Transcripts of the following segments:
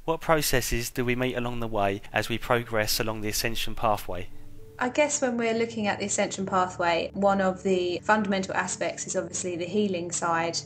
What processes do we meet along the way as we progress along the Ascension pathway? I guess when we're looking at the Ascension pathway, one of the fundamental aspects is obviously the healing side.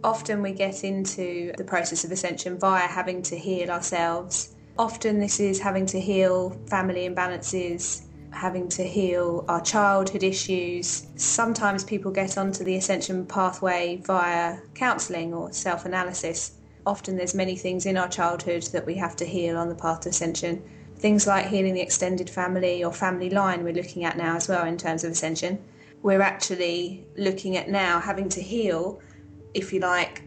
Often we get into the process of Ascension via having to heal ourselves. Often this is having to heal family imbalances, having to heal our childhood issues. Sometimes people get onto the Ascension pathway via counselling or self-analysis. Often there's many things in our childhood that we have to heal on the path to Ascension. Things like healing the extended family or family line we're looking at now as well in terms of Ascension. We're actually looking at now having to heal, if you like,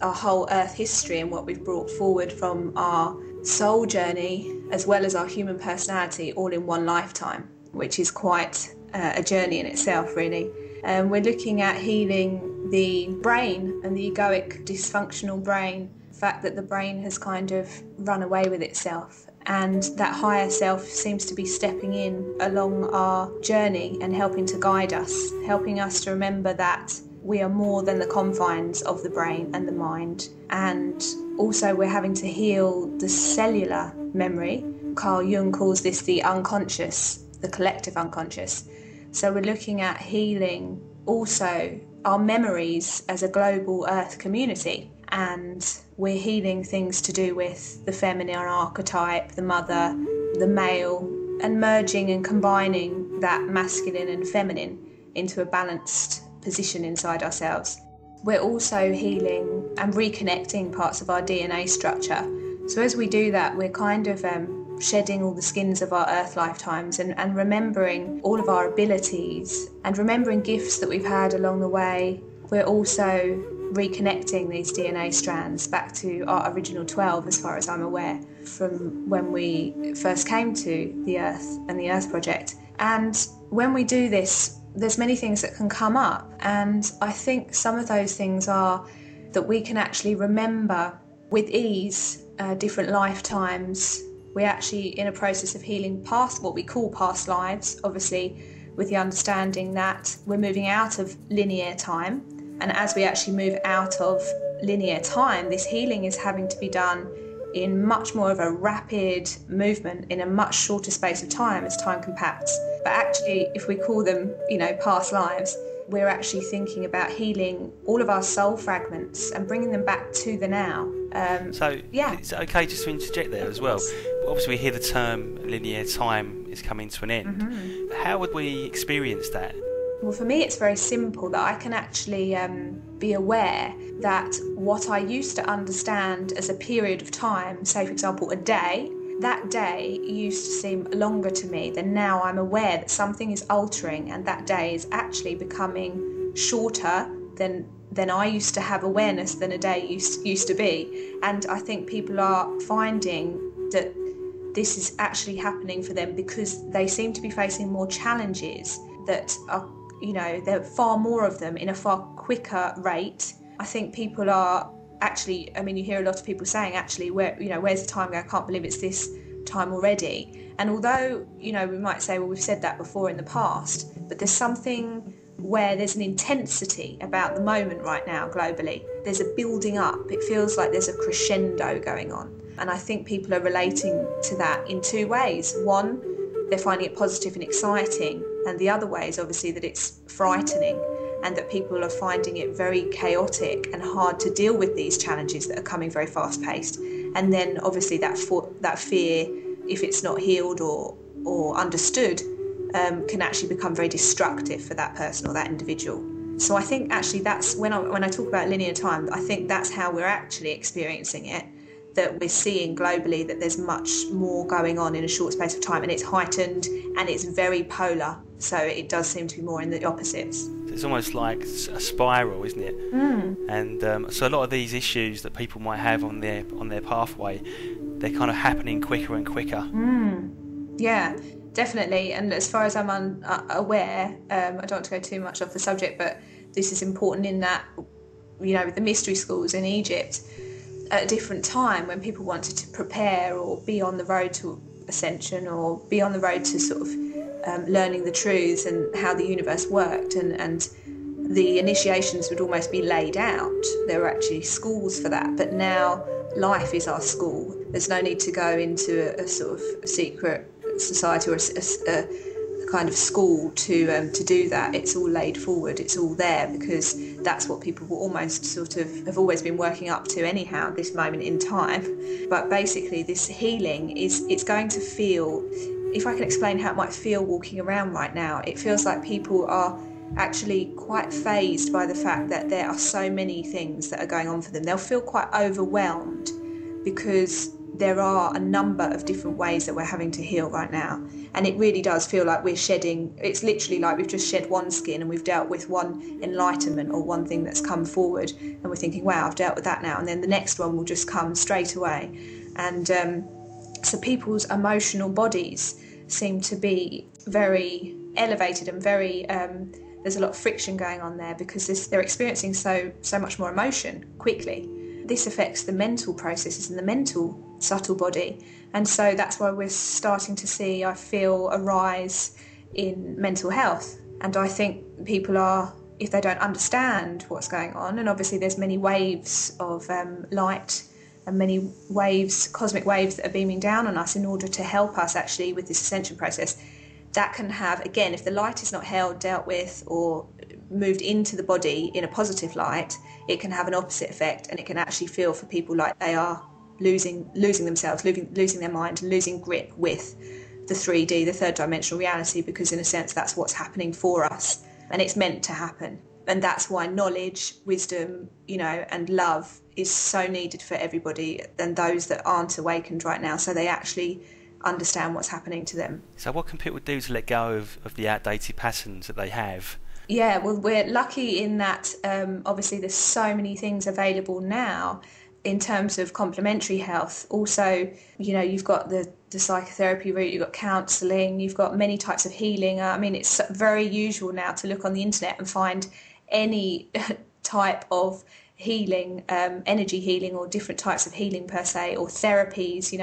our whole Earth history and what we've brought forward from our soul journey as well as our human personality all in one lifetime, which is quite a journey in itself, really. We're looking at healing the brain and the egoic dysfunctional brain, the fact that the brain has kind of run away with itself, and that higher self seems to be stepping in along our journey and helping to guide us, helping us to remember that we are more than the confines of the brain and the mind. And also we're having to heal the cellular memory. Carl Jung calls this the unconscious, the collective unconscious. So we're looking at healing also our memories as a global Earth community. And we're healing things to do with the feminine archetype, the mother, the male, and merging and combining that masculine and feminine into a balanced position inside ourselves. We're also healing and reconnecting parts of our DNA structure. So as we do that, we're kind of shedding all the skins of our Earth lifetimes and remembering all of our abilities and remembering gifts that we've had along the way. We're also reconnecting these DNA strands back to our original 12, as far as I'm aware, from when we first came to the Earth and the Earth Project. And when we do this, there's many things that can come up, and I think some of those things are that we can actually remember with ease different lifetimes. We're actually in a process of healing past what we call past lives, obviously with the understanding that we're moving out of linear time. And as we actually move out of linear time, this healing is having to be done in much more of a rapid movement in a much shorter space of time as time compacts. But actually, if we call them, past lives, we're actually thinking about healing all of our soul fragments and bringing them back to the now. It's okay just to interject there as well. Obviously, we hear the term linear time is coming to an end. Mm-hmm. How would we experience that? Well, for me, it's very simple that I can actually be aware that what I used to understand as a period of time, say, for example, a day, that day used to seem longer to me than now. I'm aware that something is altering and that day is actually becoming shorter than I used to have awareness than a day used to be. And I think people are finding that this is actually happening for them because they seem to be facing more challenges that are, there are far more of them in a far quicker rate. I think people are actually, you hear a lot of people saying, actually, where's the time going? I can't believe it's this time already. And although, we might say, well, we've said that before in the past, but there's something where there's an intensity about the moment right now globally. There's a building up. It feels like there's a crescendo going on. And I think people are relating to that in two ways. One, they're finding it positive and exciting. And the other way is obviously that it's frightening and that people are finding it very chaotic and hard to deal with these challenges that are coming very fast-paced. And then obviously that fear, if it's not healed or understood, can actually become very destructive for that person or that individual. So I think actually that's when I talk about linear time, I think that's how we're actually experiencing it, that we're seeing globally that there's much more going on in a short space of time, and it's heightened and it's very polar. So it does seem to be more in the opposites. It's almost like a spiral, isn't it? Mm. And so a lot of these issues that people might have on their pathway, they're kind of happening quicker and quicker. Mm. Yeah, definitely. And as far as I'm aware, I don't want to go too much off the subject, but this is important in that, with the mystery schools in Egypt, at a different time when people wanted to prepare or be on the road to Ascension or be on the road to sort of learning the truths and how the universe worked, and the initiations would almost be laid out. There were actually schools for that, but now life is our school. There's no need to go into a sort of secret society or a kind of school to do that. It's all laid forward, it's all there, because that's what people will almost sort of have always been working up to anyhow, this moment in time. But basically this healing it's going to feel, if I can explain how it might feel walking around right now, it feels like people are actually quite fazed by the fact that there are so many things that are going on for them. They'll feel quite overwhelmed because there are a number of different ways that we're having to heal right now. And it really does feel like we're shedding, it's literally like we've just shed one skin and we've dealt with one enlightenment or one thing that's come forward, and we're thinking, wow, I've dealt with that now, and then the next one will just come straight away. And so people's emotional bodies seem to be very elevated and very, there's a lot of friction going on there because they're experiencing so much more emotion quickly. This affects the mental processes and the mental subtle body, and so that's why we're starting to see, I feel, a rise in mental health. And I think people are, if they don't understand what's going on, and obviously there's many waves of light and many waves, cosmic waves, that are beaming down on us in order to help us actually with this ascension process. That can have, again, if the light is not held, dealt with, or moved into the body in a positive light, it can have an opposite effect, and it can actually feel for people like they are losing themselves, losing their mind, and losing grip with the 3D, the third dimensional reality, because in a sense that's what's happening for us, and it's meant to happen. And that's why knowledge, wisdom, and love is so needed for everybody, and those that aren't awakened right now, so they actually understand what's happening to them. So what can people do to let go of the outdated patterns that they have? Yeah, well, we're lucky in that obviously there's so many things available now in terms of complementary health. Also, you've got the psychotherapy route, you've got counselling, you've got many types of healing. I mean, it's very usual now to look on the internet and find any type of healing, energy healing, or different types of healing per se, or therapies.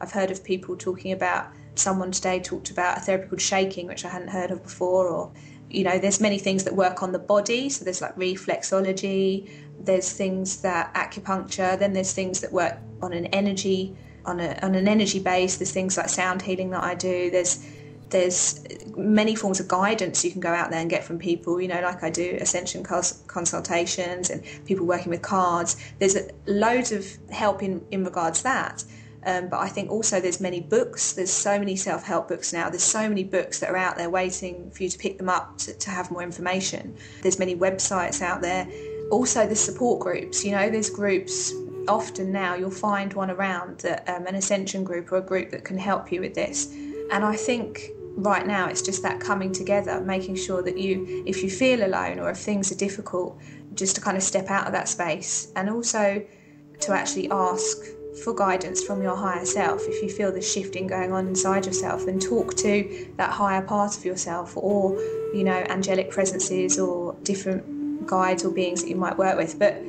I've heard of people talking about, someone today talked about a therapy called shaking, which I hadn't heard of before, or there's many things that work on the body, so there's like reflexology, there's things that acupuncture, then there's things that work on an energy base, there's things like sound healing that I do, there's many forms of guidance you can go out there and get from people, like I do Ascension consultations and people working with cards. There's loads of help in regards to that. But I think also there's many books, there's so many self-help books now, there's so many books that are out there waiting for you to pick them up to have more information. There's many websites out there. Also there's support groups, there's groups, often now you'll find one around, that an Ascension group or a group that can help you with this. And I think right now it's just that coming together, making sure that if you feel alone or if things are difficult, just to kind of step out of that space, and also to actually ask for guidance from your higher self. If you feel the shifting going on inside yourself, then talk to that higher part of yourself, or angelic presences or different guides or beings that you might work with. But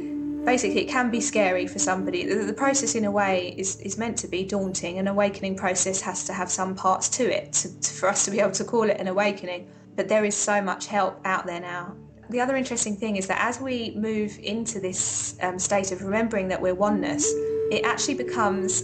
basically it can be scary for somebody. The process in a way is meant to be daunting. An awakening process has to have some parts to it for us to be able to call it an awakening. But there is so much help out there now. The other interesting thing is that as we move into this state of remembering that we're oneness, it actually becomes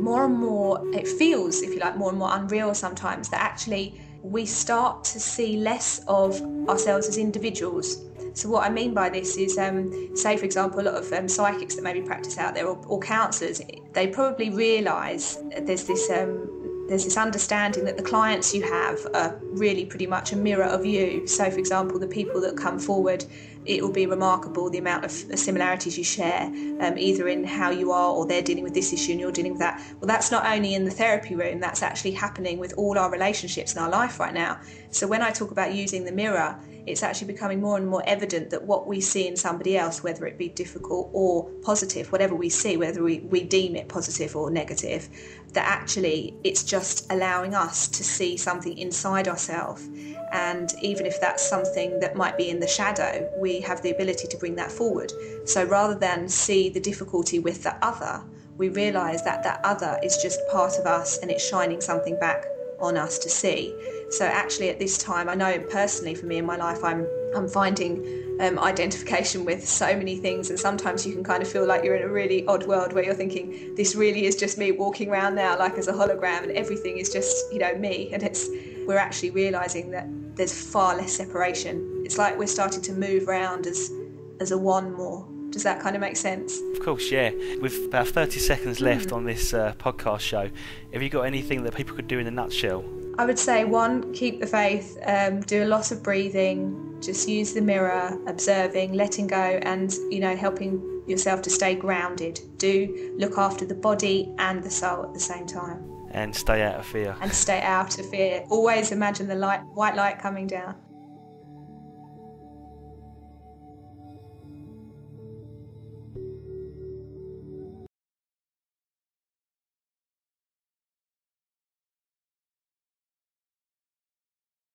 more and more, it feels, if you like, more and more unreal sometimes, that actually we start to see less of ourselves as individuals. So what I mean by this is, say for example, a lot of psychics that maybe practice out there, or counsellors, they probably realise there's this understanding that the clients you have are really pretty much a mirror of you. So for example, the people that come forward, it will be remarkable the amount of similarities you share, either in how you are, or they're dealing with this issue and you're dealing with that. Well, that's not only in the therapy room, that's actually happening with all our relationships in our life right now. So when I talk about using the mirror, it's actually becoming more and more evident that what we see in somebody else, whether it be difficult or positive, whatever we see, whether we deem it positive or negative, that actually it's just allowing us to see something inside ourselves. And even if that's something that might be in the shadow, we have the ability to bring that forward. So rather than see the difficulty with the other, we realise that that other is just part of us, and it's shining something back on us to see. So actually at this time, I know personally for me in my life, I'm finding identification with so many things, and sometimes you can kind of feel like you're in a really odd world where you're thinking, this really is just me walking around now like as a hologram, and everything is just, me, and we're actually realising that there's far less separation. It's like we're starting to move around as a one more. Does that kind of make sense? Of course, yeah. With about 30 seconds left on this podcast show, have you got anything that people could do in a nutshell? I would say, one, keep the faith, do a lot of breathing, just use the mirror, observing, letting go, and, helping yourself to stay grounded. Do look after the body and the soul at the same time. And stay out of fear. And stay out of fear. Always imagine the white light coming down.